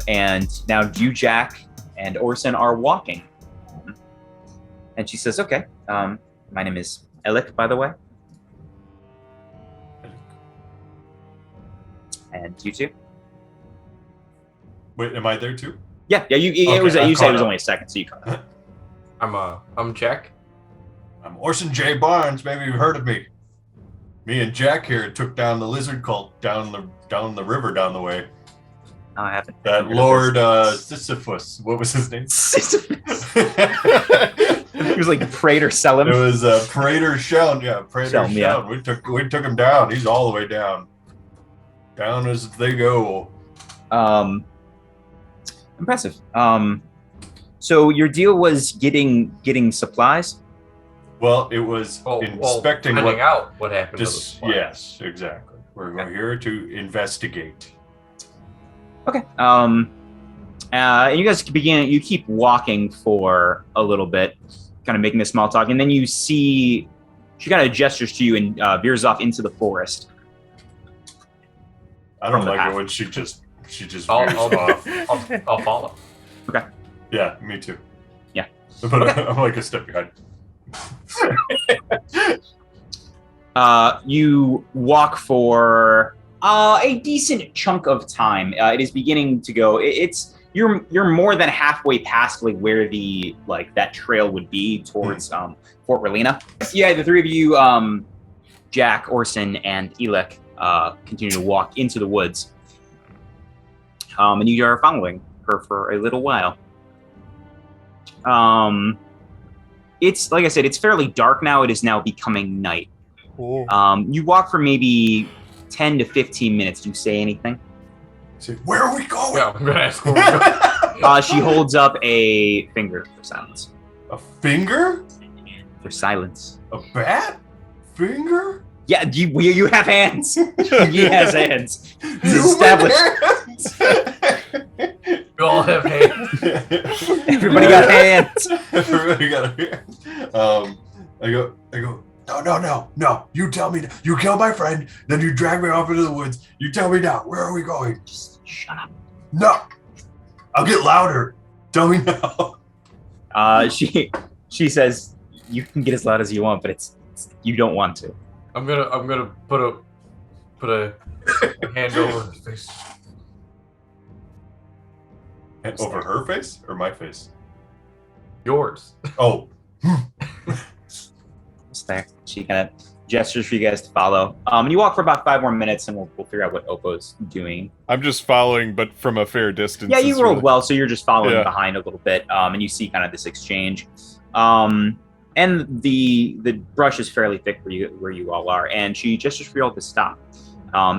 And now you, Jack, and Orson are walking. And she says, okay, my name is Alec, by the way. And you too? Wait, am I there too? Yeah, you said it was only a second, so you come. I'm Jack. I'm Orson J. Barnes. Maybe you've heard of me. Me and Jack here took down the lizard cult down the river down the way. No, I haven't. That Lord Sisyphus. What was his name? Sisyphus. He was like Praetor Selim. It was Praetor Shelm. Yeah, Praetor Shelm. Yeah. We took him down. He's all the way down. Down as they go. Impressive. So your deal was getting supplies? Well, it was inspecting what happened to the supplies. Yes, exactly. We're here to investigate. Okay. And you guys you keep walking for a little bit, kind of making a small talk, and then you see she kind of gestures to you and veers off into the forest. I don't like it when she just veers off. I'll follow. Okay. Yeah, me too. Yeah. But I'm like a step behind. You walk for a decent chunk of time. It is beginning to go. You're more than halfway past like where the that trail would be towards Fort Relina. Yeah, the three of you, Jack, Orson, and Elek, continue to walk into the woods, and you are following her for a little while. It's like I said, it's fairly dark now. It is now becoming night. Cool. You walk for maybe 10 to 15 minutes. Do you say anything? Where are we going? Yeah, I'm gonna ask where we're going. She holds up a finger for silence. A finger? For silence. A bat? Finger? Yeah, you have hands. He has hands. This is Human established. hands. We all have hands. Everybody got hands. Everybody got a hand. I go. No. You tell me. You kill my friend, then you drag me off into the woods. You tell me now. Where are we going? Just shut up. No. I'll get louder. Tell me now. She says you can get as loud as you want, but it's you don't want to. I'm gonna put a hand over his face. And over her face or my face? Yours. Oh. There. She kind of gestures for you guys to follow. And you walk for about 5 more minutes, and we'll figure out what Oppo's doing. I'm just following, but from a fair distance. Yeah, you rolled well, so you're just following Yeah. behind a little bit, and you see kind of this exchange. And the brush is fairly thick where you all are, and she gestures for you all to stop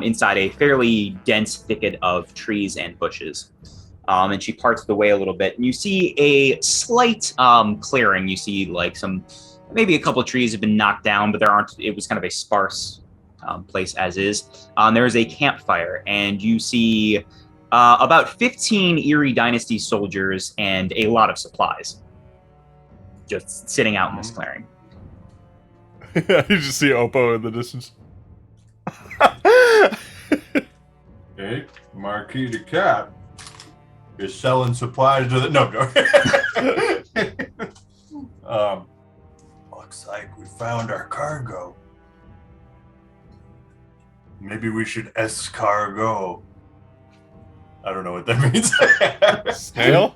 inside a fairly dense thicket of trees and bushes. And she parts the way a little bit, and you see a slight clearing. You see maybe a couple of trees have been knocked down, but it was kind of a sparse place as is. There is a campfire, and you see about 15 Erie Dynasty soldiers and a lot of supplies just sitting out in this clearing. You just see Oppo in the distance. Okay, Marquis deCat is selling supplies to the looks like we found our cargo. Maybe we should escargot. I don't know what that means. Snail?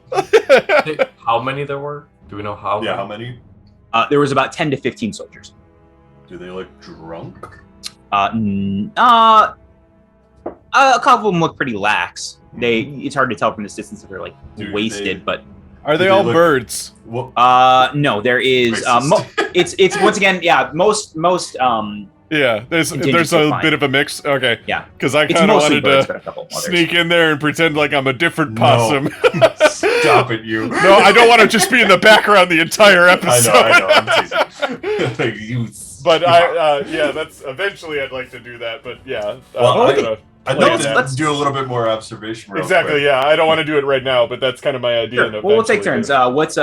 How many there were? Do we know how many? Yeah, how many? There was about 10 to 15 soldiers. Do they look drunk? A couple of them look pretty lax. It's hard to tell from this distance if they're wasted, but Are they all birds? Well, no, there is it's once again, yeah, most Yeah, there's contingents a are fine. bit of a mix. Okay. Yeah. Because I It's kind of mostly wanted birds, but a to couple others. sneak in there and pretend like I'm a different possum. Stop it, you. No, I don't want to just be in the background the entire episode. I know. I'm teasing. But that's eventually I'd like to do that. But yeah, Well, I'm gonna I'd Play like that. to do a little bit more observation. Real Exactly. quick. Yeah, I don't want to do it right now, but that's kind of my idea. Sure. And Well, we'll take eventually turns. do it. What's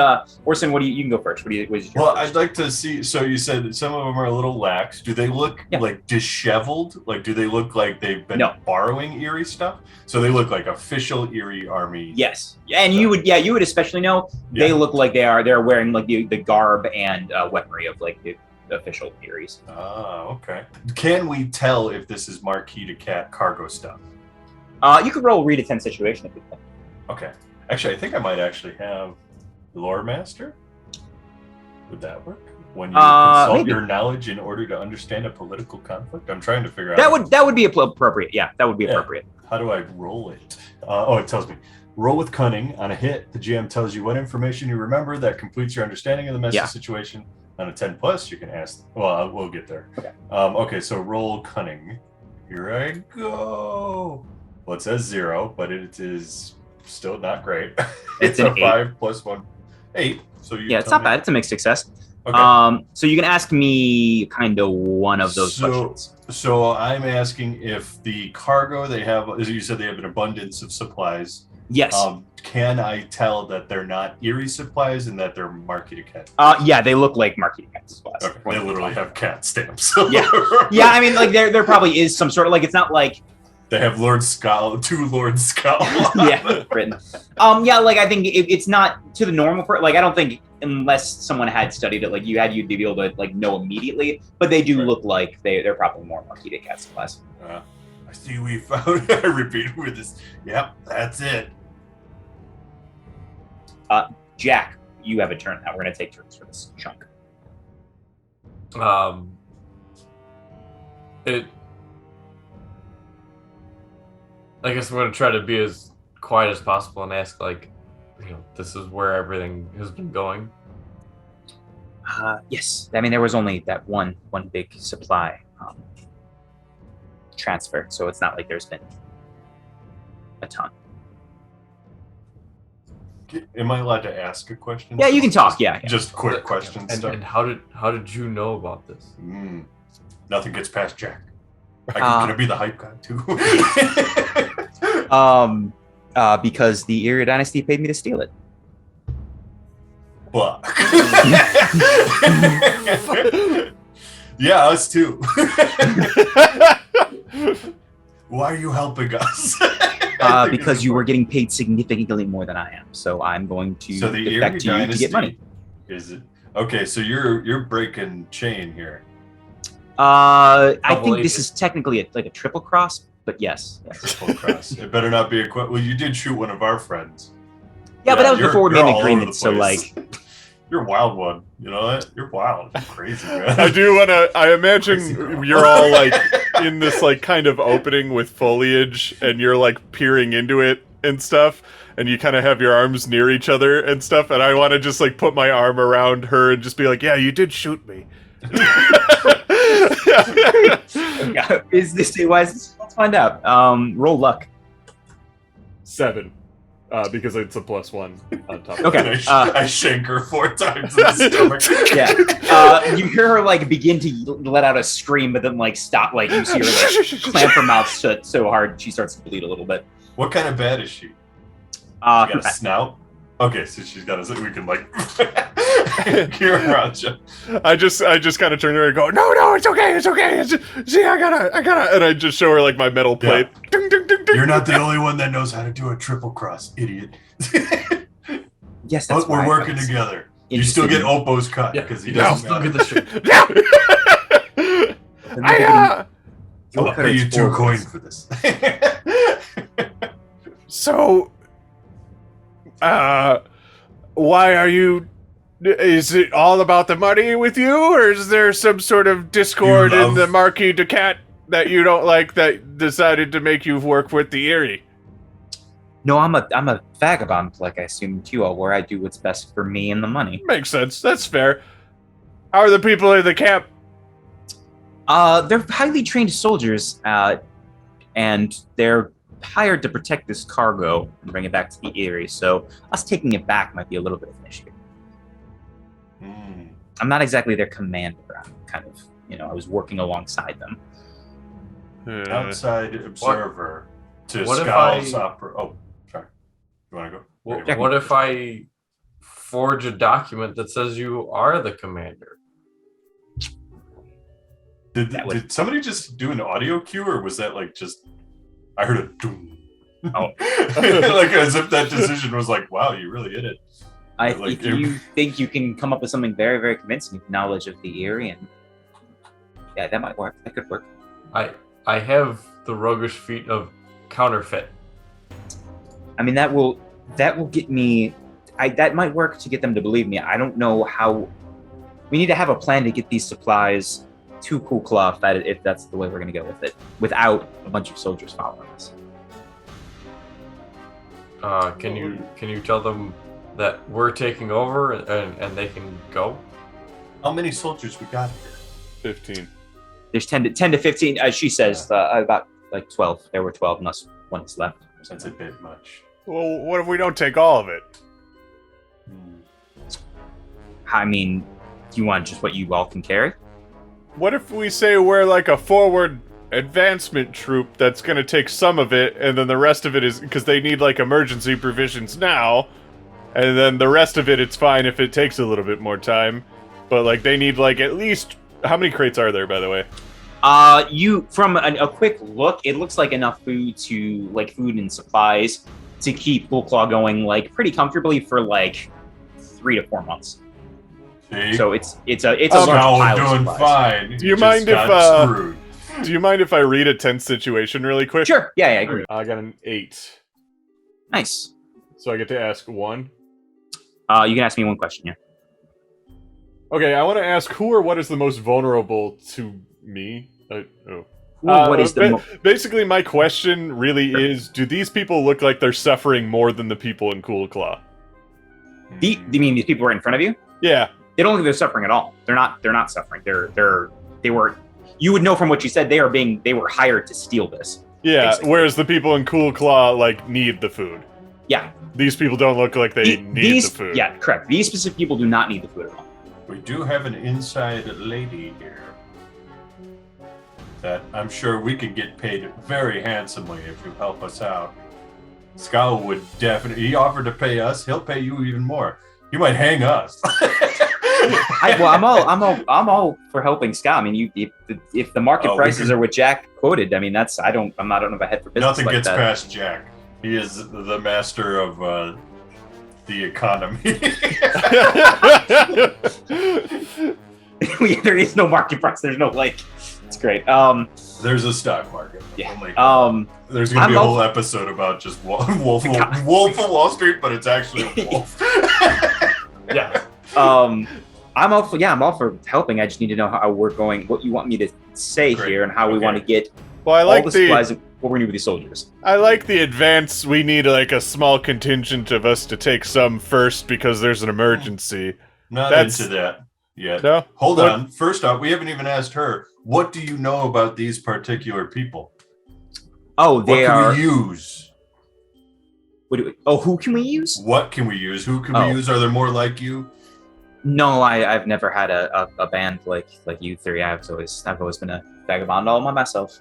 Orson? What do you can go first? What is your Well, first? I'd like to see. So you said that some of them are a little lax. Do they look like disheveled? Like, do they look like they've been borrowing Erie stuff? So they look like official Erie Army. Yes, and you would especially know they look like they're wearing like the garb and weaponry of like the official Eries. Ah, okay. Can we tell if this is Marquis deCat cargo stuff? You could roll read a 10 situation if you think. Okay. Actually, I think I might actually have Lore Master. Would that work? When you consult maybe. your knowledge in order to understand a political conflict? I'm trying to figure out. That would be appropriate. Yeah, that would be appropriate. How do I roll it? It tells me. Roll with cunning. On a hit, the GM tells you what information you remember that completes your understanding of the message situation. On a 10 plus, you can ask. Well, we'll get there. Okay. Okay, so roll cunning. Here I go. Well, it says 0, but it is still not great. It's a an 5 plus 1. 8. So you it's not bad. It's a mixed success. Okay. So you can ask me kind of one of those questions. So I'm asking if the cargo they have, as you said, they have an abundance of supplies. Yes. Can I tell that they're not Erie supplies and that they're Marquis deCat? Yeah, they look like Marquis deCat supplies. Okay. They literally have cat stamps. Yeah. Yeah, I mean, like there probably is some sort of like it's not like they have Lord Skull, 2 Lord Skull. Yeah, written. Yeah, like I think it's not to the normal like I don't think unless someone had studied it, like you'd be able to like know immediately. But they do look like they're probably more Marquis deCat supplies. I see we found. I repeat with this. Yep, that's it. Jack, you have a turn now. We're gonna take turns for this chunk. I guess I'm gonna try to be as quiet as possible and ask, like, this is where everything has been going. Yes. I mean, there was only that one big supply transfer, so it's not like there's been a ton. Am I allowed to ask a question? Yeah, you can talk. Yeah. Just quick questions. And how did you know about this? Nothing gets past Jack. Can I be the hype guy too? Because the Erie Dynasty paid me to steal it. Fuck. Yeah, us too. Why are you helping us? Because you were getting paid significantly more than I am, so I'm going to so the defect Erie to you to get money. Is it okay? So you're breaking chain here. I think this is technically a triple cross, but yes. Triple cross. It better not be a well. You did shoot one of our friends. Yeah, but that was before we made an all agreement. over the So place. like, you're a wild one. You know that? You're wild. You're crazy, man. I do want to. I imagine you're all like in this like kind of opening with foliage, and you're like peering into it and stuff, and you kind of have your arms near each other and stuff. And I want to just like put my arm around her and just be like, "Yeah, you did shoot me." yeah, is this a wise? Let's find out. Roll luck. 7. Because it's a +1 on top. Okay. I shank her 4 times in the stomach. Yeah. You hear her like begin to let out a scream, but then like stop. Like you see her like clamp her mouth shut so hard she starts to bleed a little bit. What kind of bat is she? She got a Fat. snout. Okay, so she's got we can like hear her out. I just kind of turn to her and go, no, it's okay. See, I gotta, and I just show her like my metal plate. Yeah. Ding, ding, ding, ding. You're not the only one that knows how to do a triple cross, idiot. Yes, that's but we're working together. You still get Oppo's cut because he doesn't still get the shit. I'll pay you 2 coins for this. So, why are you? Is it all about the money with you, or is there some sort of discord in the Marquis deCat that you don't like that decided to make you work with the Erie? No, I'm a vagabond, like I assumed you are, where I do what's best for me and the money. Makes sense. That's fair. How are the people in the camp? They're highly trained soldiers, and they're hired to protect this cargo and bring it back to the Erie. So us taking it back might be a little bit of an issue. I'm not exactly their commander. I'm kind of, I was working alongside them. outside observer to what if Scowl's I- opera. Oh, sorry. You want to go? What if I forge a document that says you are the commander? Did somebody just do an audio cue, or was that like just? I heard a doom. Oh. Like as if that decision was like, wow, you really hit it. If you think you can come up with something very, very convincing with knowledge of the Erie, and yeah, that might work. That could work. I have the roguish feat of counterfeit. I mean, that will get me. That might work to get them to believe me. I don't know how. We need to have a plan to get these supplies to Coolclaw if that's the way we're going to go with it, without a bunch of soldiers following us. Can you tell them that we're taking over and they can go? How many soldiers we got here? 15. There's 10 to 15. She says about like 12. There were 12, unless one is left. That's a bit much. Well, what if we don't take all of it? I mean, do you want just what you all can carry? What if we say we're like a forward advancement troop that's going to take some of it, and then the rest of it is because they need like emergency provisions now, and then the rest of it, it's fine if it takes a little bit more time, but like they need like at least, how many crates are there, by the way? You from a quick look, it looks like enough food food and supplies to keep Coolclaw going like pretty comfortably for like 3 to 4 months. See? So it's a large Now pile we're of doing supplies. fine. Do you Just mind if, got screwed. Do you mind if I read a tense situation really quick? Sure. Yeah, I agree. I got an 8. Nice. So I get to ask one. You can ask me one question. Yeah. Okay, I want to ask who or what is the most vulnerable to me? What is the basically my question really is: do these people look like they're suffering more than the people in Coolclaw? you mean these people right in front of you? Yeah. They don't think they're suffering at all. They're not suffering. They were. You would know from what you said. They were hired to steal this. Yeah. Basically. Whereas the people in Coolclaw like need the food. Yeah. These people don't look like they need the food. Yeah, correct. These specific people do not need the food at all. We do have an inside lady here that I'm sure we could get paid very handsomely if you help us out. Scowl would definitely. He offered to pay us. He'll pay you even more. He might hang us. I'm all for helping Scott. I mean, if the market prices are what Jack quoted, I mean I don't have a head for business. Nothing like gets that. past Jack. He is the master of the economy. There is no market price. There's no it's great. There's a stock market. Yeah. There's gonna be a whole episode about just Wolf of Wall Street, but it's actually a wolf. Yeah. I'm all for helping. I just need to know how we're going, what you want me to say Great. here, and how we want to get Well, I like all the supplies and what we're gonna do with these soldiers. I like the advance. We need like a small contingent of us to take some first because there's an emergency. Not That's- into that yet. No? Hold What- on. First off, we haven't even asked her. What do you know about these particular people? Oh, What they can are. we use? Who can we use? What can we use? Who can Oh. we use? Are there more like you? No, I've never had a band like you three. I've always been a vagabond all by myself.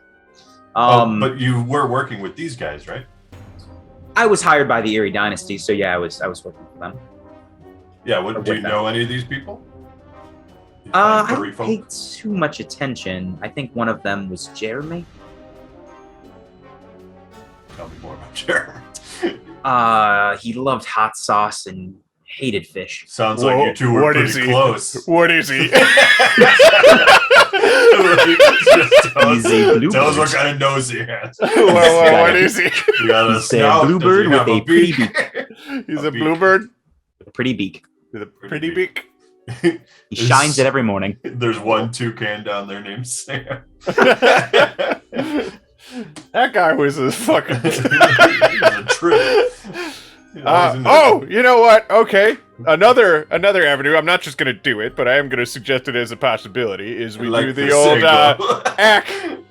But you were working with these guys, right? I was hired by the Erie Dynasty, so yeah, I was working for them. Yeah. Or Do you with know any of these people? I Furry don't folk? pay too much attention. I think one of them was Jeremy. Tell me more about Jeremy. He loved hot sauce and hated fish. Sounds like Whoa, you two were what is pretty he? close. What is he? He's a bluebird. Tell us what kind of nose he has. What is he? You got a He's a snout. bluebird Does he have with a pretty beak? He's A a beak. bluebird A pretty beak. with a pretty beak. He Is- shines it every morning. There's one toucan down there named Sam. That guy was a fucking. He's a trip. You know what? Okay, another avenue. I'm not just gonna do it, but I am gonna suggest it as a possibility. Is we do the old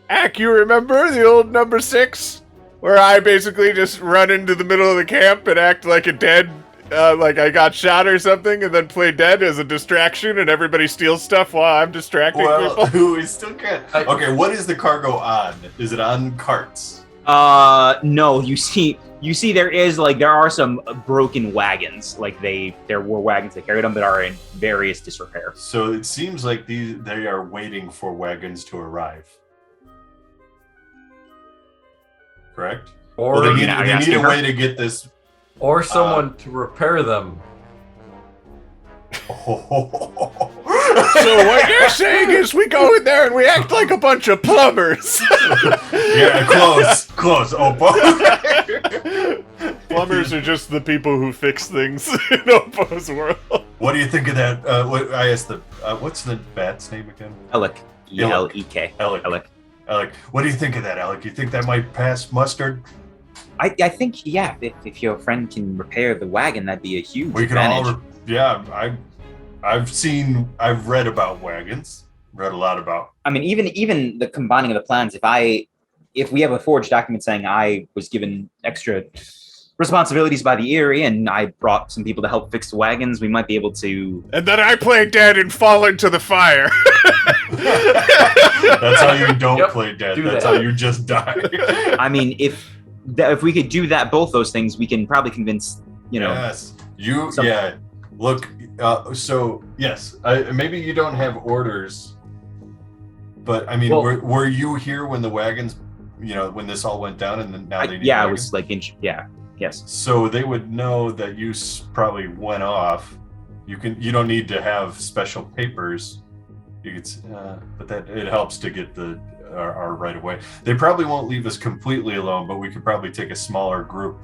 Ack. You remember the old number 6, where I basically just run into the middle of the camp and act like a dead like I got shot or something, and then play dead as a distraction, and everybody steals stuff while I'm distracting people? We still can't. Okay, what is the cargo on? Is it on carts? No. You see, there are some broken wagons. Like there were wagons that carried them that are in various disrepair. So it seems like they are waiting for wagons to arrive. Correct? Or well, they need a way to get this. Or someone to repair them. So what you're saying is we go in there and we act like a bunch of plumbers. Yeah, close. Plumbers are just the people who fix things in Opo's world. What do you think of that? I asked what's the bat's name again? Alec. E-L-E-K. Alec. What do you think of that, Alec? You think that might pass mustard? I think, yeah, if your friend can repair the wagon, that'd be a huge advantage. I've read about wagons. Read a lot about. I mean, even the combining of the plans. If we have a forged document saying I was given extra responsibilities by the Erie and I brought some people to help fix the wagons, we might be able to. And then I play dead and fall into the fire. That's how you don't play dead. That's how you just die. I mean, if we could do that, both those things, we can probably convince, Yes. Yeah. Look, so, yes, maybe you don't have orders, but, I mean, were you here when the wagons, when this all went down and then now they need yeah, wagons? I was yes. So they would know that you probably went off. You don't need to have special papers. You could, but that it helps to get our right away. They probably won't leave us completely alone, but we could probably take a smaller group.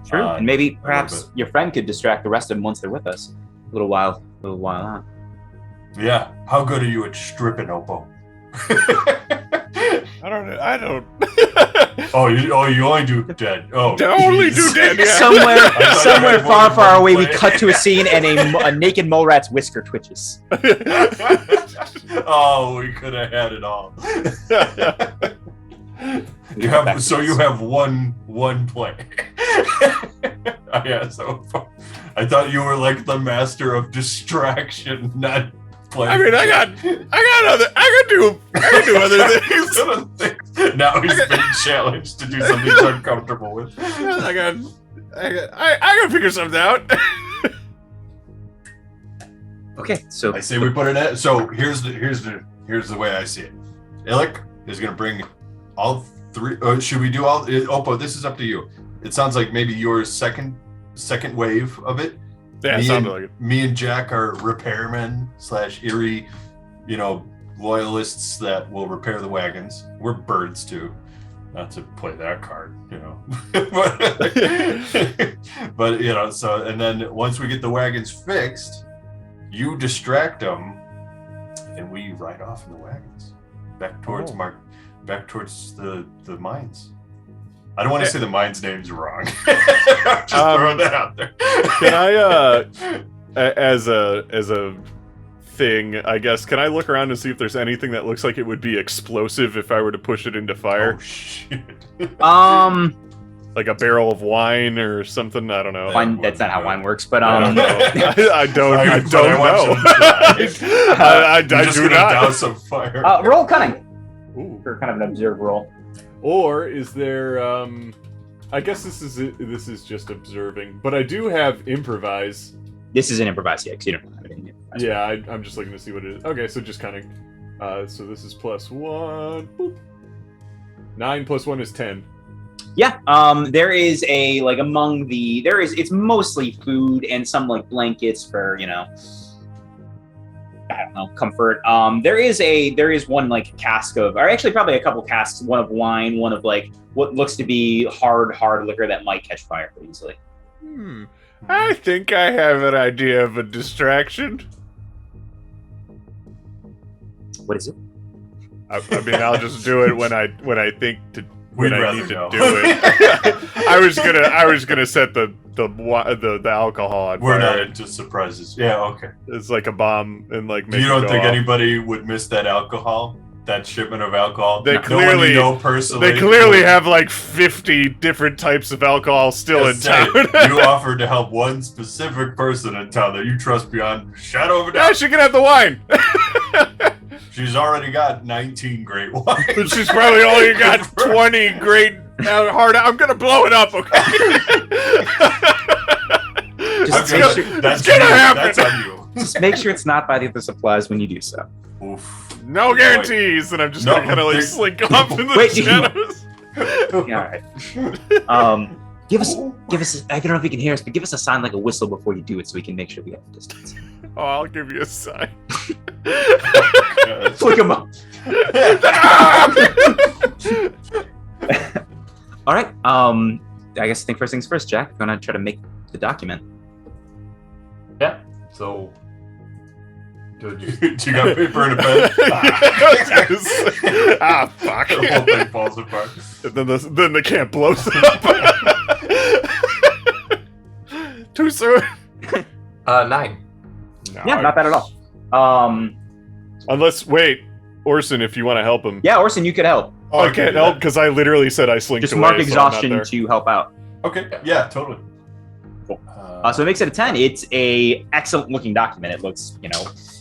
True, and maybe perhaps your friend could distract the rest of them once they're with us. A little while on. Yeah. How good are you at stripping, Oppo? I don't. You only do dead. Oh, I only do dead. Yeah. Somewhere far away, we cut to a scene and a naked mole rat's whisker twitches. Oh, we could have had it all. You have one play. Yeah, so I thought you were like the master of distraction, not play. I mean, I could do other things. Now he's been challenged to do something he's uncomfortable with. I gotta figure something out. Okay, so I say we put it in. So here's the way I see it. Alec is gonna bring all three. Should we do all? Oppo, this is up to you. It sounds like maybe your second wave of it. Yeah, sounded like it. Me and Jack are repairmen / Erie, loyalists that will repair the wagons. We're birds too. Not to play that card, but so and then once we get the wagons fixed, you distract them, and we ride off in the wagons back towards back towards the mines. I don't want to say the mine's name's wrong. Just throwing that out there. Can I, as a thing, I guess, can I look around and see if there's anything that looks like it would be explosive if I were to push it into fire? Oh shit. Like a barrel of wine or something. I don't know. Wine, that's not how wine works, but I don't know. I don't know. I do not. Douse some fire. Roll cunning. Ooh. For kind of an observe roll. Or is there? I guess this is just observing, but I do have improvise. This is an improvise, yeah, because you don't have it in improvise. Yeah, I'm just looking to see what it is. Okay, so just cunning. So this is +1. Boop. 9 + 1 is 10. Yeah, there is it's mostly food and some like blankets for, I don't know, comfort. There is one like cask of, or actually probably a couple casks, one of wine, one of like what looks to be hard liquor that might catch fire pretty easily. I think I have an idea of a distraction. What is it? I mean, I'll just do it when I think to. When I need to do know. it. I was gonna set the alcohol on fire. We're not into surprises. Yeah, okay. It's like a bomb and like. You don't think anybody would miss that alcohol? that shipment of alcohol. They No one clearly you know personally. They clearly have like 50 different types of alcohol still in town. You offered to help one specific person in town that you trust beyond a shadow of a Yeah, doubt. she can have the wine. She's already got 19 great wines. She's probably only got 20 great hard. I'm gonna blow it up, okay? Just I'm make gonna- sure, that's gonna you. happen. That's on you. just make sure it's not by the other supplies when you do so. Oof. No guarantees, and I'm just gonna kind of like they- slink off in the Wait, shadows. Yeah, all right. Give us. I don't know if you can hear us, but give us a sign like a whistle before you do it, so we can make sure we have the distance. Oh, I'll give you a sign. Flick him up. All right. I guess think first things first, Jack. I'm gonna try to make the document. Yeah. So. Dude, just You got paper and a pen? Fuck. The whole thing falls apart. And then the camp blows up. Too soon. 9. No, Yeah, not bad at all. Unless, wait, Orson, if you want to help him. Yeah, Orson, you could help. Oh, I can't help because I literally said I slinked Just away. mark so I'm not exhaustion there. to help out. Okay, yeah, totally. Cool. So it makes it a 10. It's a excellent looking document. It looks,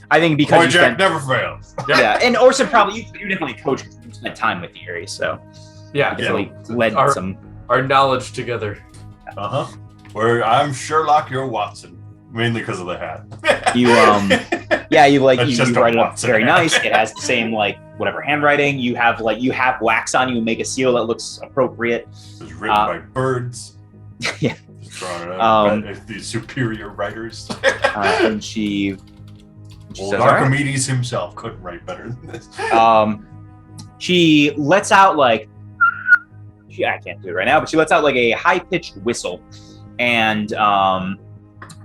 I think because Boy you Jack spent, never fails. yeah, and Orson probably you definitely coached, you spent time with the Aries, so Yeah. definitely led Our- some. Our knowledge together. Uh-huh. Where I'm Sherlock, you're Watson. Mainly because of the hat. You yeah, you That's you just a write it up Watson very hat. nice. It has the same whatever handwriting. You have wax on you and make a seal that looks appropriate. It's written by birds. Yeah. Just drawing it out. Um, These superior writers. And she Old says, "All right." Archimedes himself couldn't write better than this. She lets out I can't do it right now, but she lets out a high-pitched whistle, and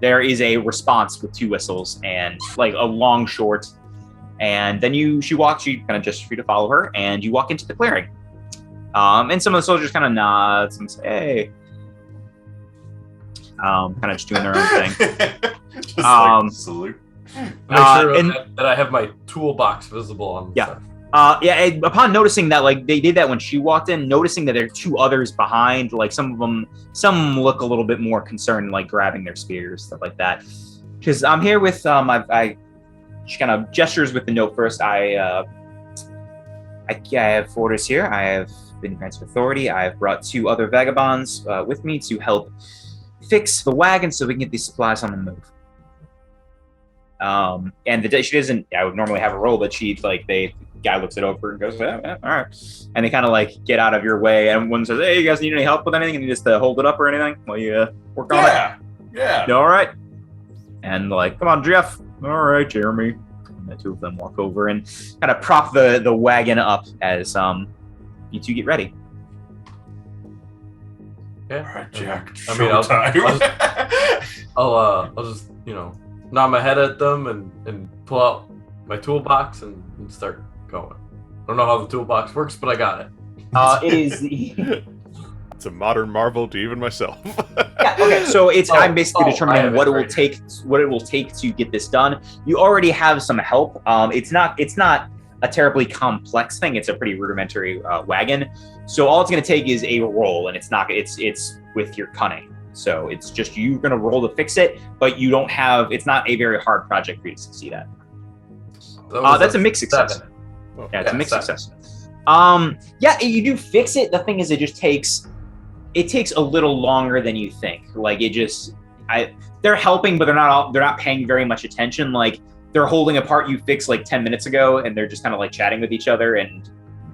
there is a response with 2 whistles and a long short, and then she kind of gestures for you to follow her, and you walk into the clearing. And some of the soldiers kind of nod and say, "Hey," kind of just doing their own thing. Just salute. Make sure and- that I have my toolbox visible on. Yeah. stuff. Upon noticing that, they did that when she walked in, noticing that there are 2 others behind, some look a little bit more concerned, grabbing their spears, stuff like that. Because I'm here with, she kind of gestures with the note first. I have orders here. I have been granted authority. I have brought 2 other vagabonds with me to help fix the wagon so we can get these supplies on the move. And she doesn't. I would normally have a roll, but the guy looks it over and goes, all right. And they kind of get out of your way. And one says, "Hey, you guys need any help with anything?" And you just hold it up or anything while you work on it. Yeah. All right. And come on, Jeff. All right, Jeremy. And the 2 of them walk over and kind of prop the wagon up as you 2 get ready. Yeah. All right, Jack. I mean, I'll Showtime. I'll just nod my head at them and pull out my toolbox and start going. I don't know how the toolbox works, but I got it. It is the. It's a modern marvel to even myself. Yeah, okay, so I'm basically I determining have what it it will right take to get this done. You already have some help. It's not a terribly complex thing. It's a pretty rudimentary wagon. So all it's going to take is a roll, and it's with your cunning. So it's just you're going to roll to fix it, but it's not a very hard project for you to succeed at. That's a mixed success. 7. Yeah, it's a mixed 7. success. Yeah, you do fix it. The thing is, it takes a little longer than you think. They're helping, but they're not paying very much attention. They're holding a part you fixed 10 minutes ago, and they're just kind of chatting with each other and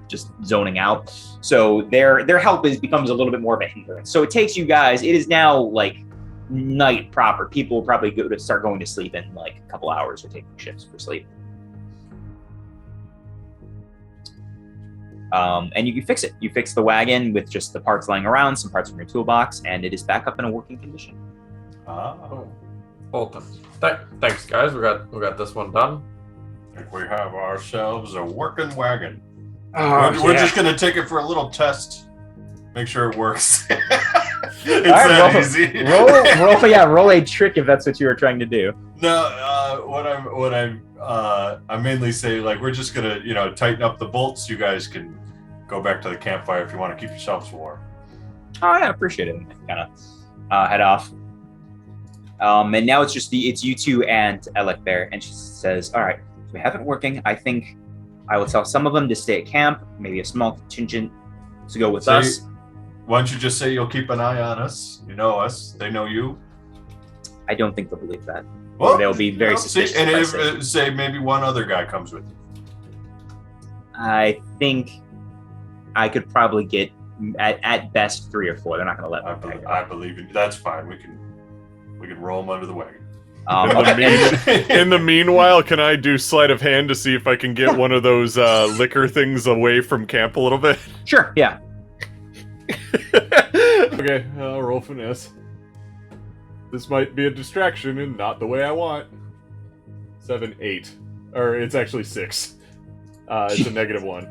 just zoning out. So their help becomes a little bit more of a hindrance. So it takes you guys. It is now night proper. People will probably start going to sleep in a couple hours or taking shifts for sleep. And you fix it. You fix the wagon with just the parts lying around, some parts from your toolbox, and it is back up in a working condition. Well, thanks, guys. We got this one done. I think we have ourselves a working wagon. Oh, We're just gonna take it for a little test. Make sure it works. It's All right, that easy. Roll a trick if that's what you were trying to do. No, I'm mainly saying, like, we're just gonna, tighten up the bolts. You guys can go back to the campfire if you want to keep yourselves warm. Oh yeah, appreciate it. Kind of head off. And now it's you two and Alec there, and she says, "All right, so we have it working. I think I will tell some of them to stay at camp, maybe a small contingent to go with us." Why don't you just say you'll keep an eye on us? You know us. They know you. I don't think they'll believe that. Well, they'll be very suspicious. And if if, say maybe one other guy comes with you. I think I could probably get at best 3 or 4. They're not going to let me. I believe in you. That's fine. We can roll them under the wagon. In the meanwhile, can I do sleight of hand to see if I can get one of those liquor things away from camp a little bit? Sure. Yeah. Okay, I'll roll finesse. This might be a distraction and not the way I want. 7, 8. Or it's actually 6. It's a -1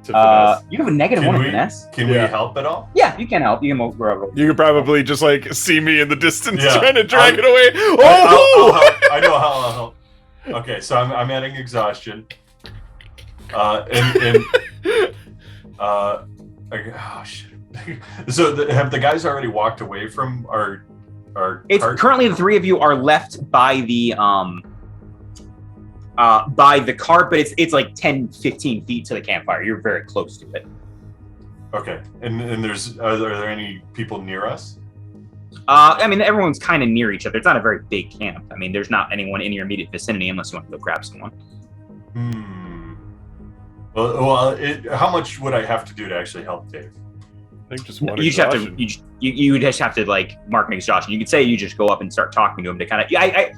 to finesse. You have a -1 in finesse? Can we help at all? Yeah, you can help. You can roll. You could probably just like see me in the distance Yeah. trying to drag it away. I'll help. I know how I'll help. Okay, so I'm adding exhaustion. Oh shit. So have the guys already walked away from our It's cart? currently the 3 of you are left by the cart, but it's like 10-15 feet to the campfire. You're very close to it. Okay, and are there any people near us? I mean, everyone's kind of near each other. It's not a very big camp. I mean, there's not anyone in your immediate vicinity unless you want to go grab someone. Well, how much would I have to do to actually help Dave? I think just one You just have exhaustion. to. You just have to like mark an exhaustion. You could say you just go up and start talking to him to kind of.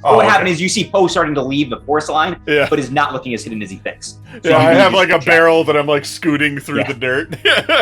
Oh, what okay. happened is you see Poe starting to leave the force line, Yeah. but is not looking as hidden as he thinks. So Yeah, I you have just like a check. barrel that I'm like scooting through Yeah. the dirt.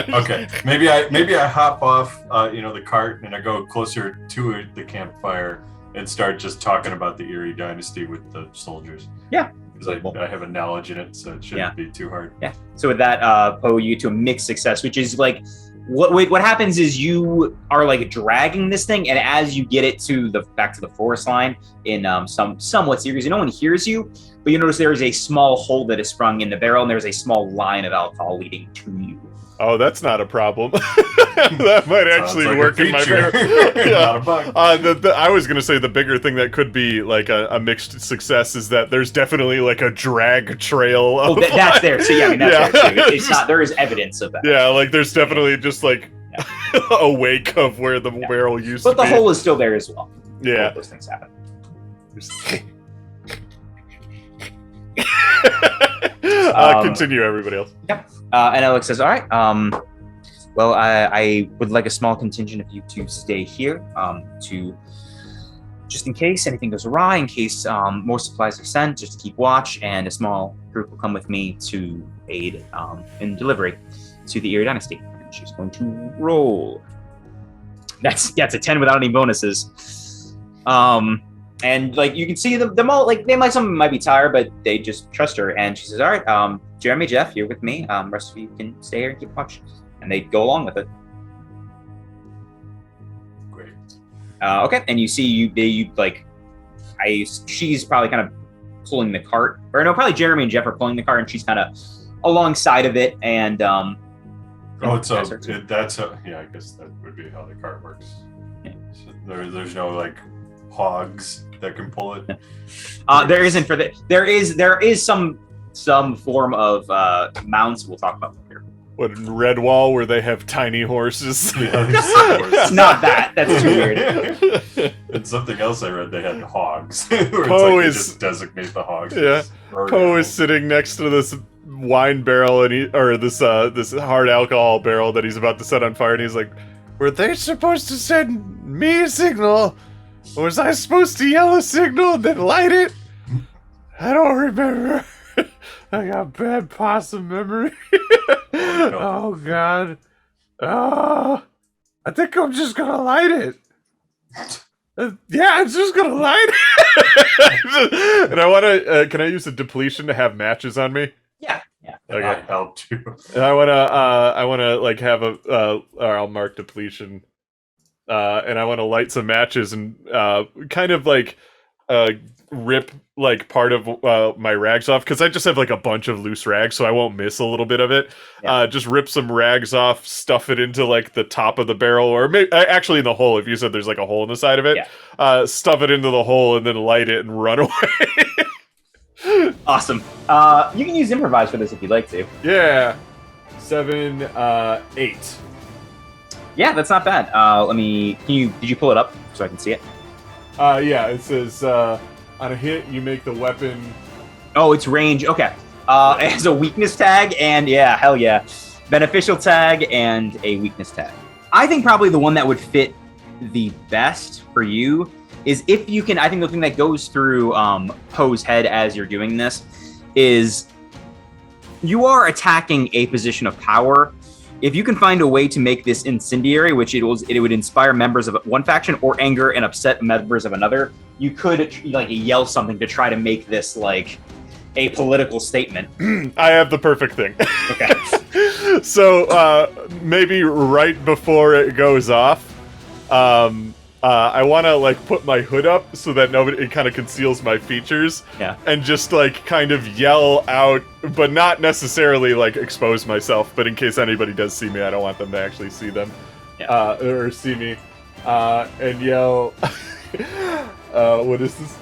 Okay, maybe I hop off, the cart, and I go closer to the campfire and start just talking about the Erie Dynasty with the soldiers. Yeah. Because I have a knowledge in it, so it shouldn't be too hard. Yeah. So with that, Poe, you get to a mixed success, which is like what happens is you are like dragging this thing, and as you get it to back to the forest line in somewhat serious, no one hears you, but you notice there is a small hole that is sprung in the barrel, and there's a small line of alcohol leading to you. Oh, that's not a problem. That might actually Sounds like work a in my feature. favor. Not a bug. I was gonna say the bigger thing that could be like a mixed success is that there's definitely like a drag trail. Oh, Of, that's there. So yeah, I mean that's Yeah. there too. It's not. There is evidence of that. Yeah, like there's definitely just like a wake of where the barrel used But to the be. hole is still there as well. Yeah. Both those things happen. Continue, everybody else. And Alex says, "All right. Well, I would like a small contingent of you to stay here, to just in case anything goes awry, in case more supplies are sent, just to keep watch, and a small group will come with me to aid in delivery to the Erie Dynasty." And she's going to roll. That's a 10 without any bonuses. And like you can see them all, like some of them might be tired, but they just trust her. And she says, "All right, Jeremy, Jeff, you're with me. Rest of you can stay here and keep watch." And they go along with it. Great. Okay, and you see she's probably kind of pulling the cart, or no, probably Jeremy and Jeff are pulling the cart, and she's kind of alongside of it. And I guess that would be how the cart works. Yeah. So there's no like hogs that can pull it. There isn't for the there is some form of mounts we'll talk about later. What, in Redwall, where they have tiny horses? It's not that. That's too weird. And something else I read, they had hogs. Where it's Poe like they is- just designate the hogs. Yeah. Poe is sitting next to this wine barrel this hard alcohol barrel that he's about to set on fire, and he's like, "Were they supposed to send me a signal? Or was I supposed to yell a signal and then light it? I don't remember. I got bad possum memory." Oh god. I think I'm just gonna light it. Yeah, I'm just gonna light it. And I wanna can I use a depletion to have matches on me? Yeah. Okay. I helped you. And I wanna like have or I'll mark depletion. and I want to light some matches and kind of like rip like part of my rags off, because I just have like a bunch of loose rags, so I won't miss a little bit of it. Just rip some rags off, stuff it into like the top of the barrel, or maybe actually in the hole, if you said there's like a hole in the side of it. Stuff it into the hole and then light it and run away. Awesome. You can use improvise for this if you'd like to. Yeah. 7, 8. Yeah, that's not bad. Did you pull it up so I can see it? Yeah, it says on a hit you make the weapon. Oh, it's range. Okay. It has a weakness tag and hell yeah. Beneficial tag and a weakness tag. I think probably the one that would fit the best for you is if you can. I think the thing that goes through Poe's head as you're doing this is you are attacking a position of power. If you can find a way to make this incendiary, which it would inspire members of one faction or anger and upset members of another, you could like yell something to try to make this like a political statement. I have the perfect thing. Okay. So maybe right before it goes off, I want to like put my hood up so that it kind of conceals my features. Yeah. And just like kind of yell out, but not necessarily like expose myself. But in case anybody does see me, I don't want them to actually see them, or see me, and yell. What is this?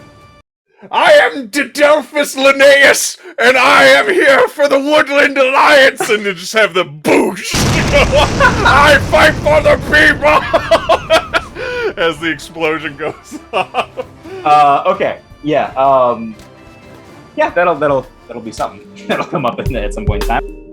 I am Didelphus Linnaeus, and I am here for the Woodland Alliance, and to just have the boosh. I fight for the people. As the explosion goes off. Okay. Yeah. Yeah. That'll be something. That'll come up at some point in time.